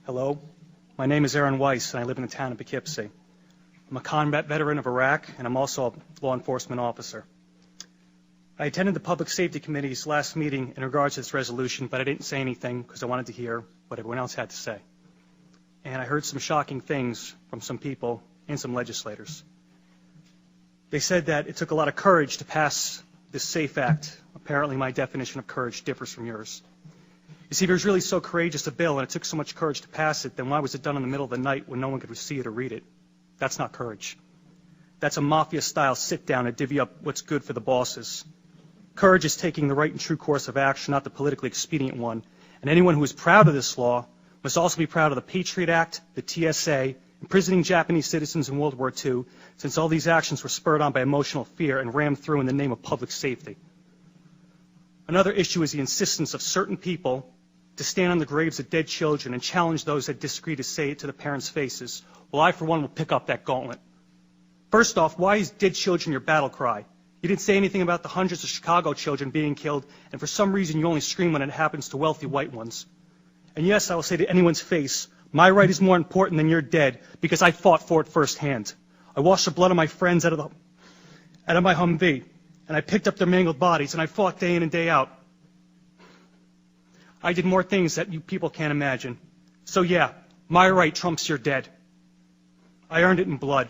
Hello, my name is Aaron Weiss, and I live in the town of Poughkeepsie. I'm a combat veteran of Iraq, and I'm also a law enforcement officer. I attended the Public Safety Committee's last meeting in regards to this resolution, but I didn't say anything because I wanted to hear what everyone else had to say. And I heard some shocking things from some people and some legislators. They said that it took a lot of courage to pass this SAFE Act. Apparently my definition of courage differs from yours. You see, if it was really so courageous a bill and it took so much courage to pass it, then why was it done in the middle of the night when no one could see it or read it? That's not courage. That's a mafia-style sit-down to divvy up what's good for the bosses. Courage is taking the right and true course of action, not the politically expedient one. And anyone who is proud of this law must also be proud of the Patriot Act, the TSA, imprisoning Japanese citizens in World War II, since all these actions were spurred on by emotional fear and rammed through in the name of public safety. Another issue is the insistence of certain people to stand on the graves of dead children and challenge those that disagree to say it to the parents' faces. Well, I, for one, will pick up that gauntlet. First off, why is dead children your battle cry? You didn't say anything about the hundreds of Chicago children being killed, and for some reason you only scream when it happens to wealthy white ones. And yes, I will say to anyone's face, my right is more important than your dead, because I fought for it firsthand. I washed the blood of my friends out of my Humvee, and I picked up their mangled bodies, and I fought day in and day out. I did more things that you people can't imagine. So yeah, my right trumps your dead. I earned it in blood.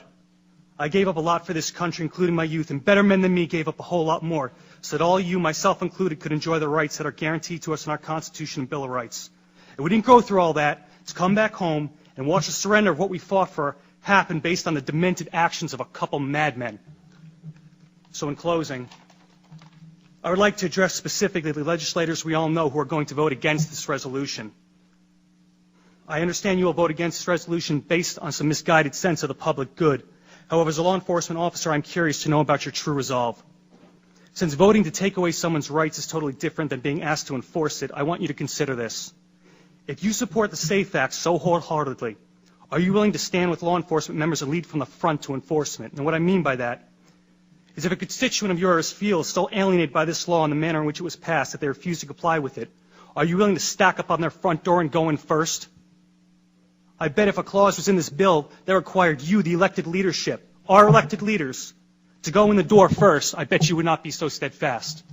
I gave up a lot for this country, including my youth, and better men than me gave up a whole lot more, so that all you, myself included, could enjoy the rights that are guaranteed to us in our Constitution and Bill of Rights. And we didn't go through all that to come back home and watch the surrender of what we fought for happen based on the demented actions of a couple madmen. So in closing, I would like to address specifically the legislators we all know who are going to vote against this resolution. I understand you will vote against this resolution based on some misguided sense of the public good. However, as a law enforcement officer, I'm curious to know about your true resolve. Since voting to take away someone's rights is totally different than being asked to enforce it, I want you to consider this. If you support the SAFE Act so wholeheartedly, are you willing to stand with law enforcement members and lead from the front to enforcement? And what I mean by that is if a constituent of yours feels so alienated by this law and the manner in which it was passed that they refuse to comply with it, are you willing to stack up on their front door and go in first? I bet if a clause was in this bill that required you, the elected leadership, our elected leaders, to go in the door first, I bet you would not be so steadfast.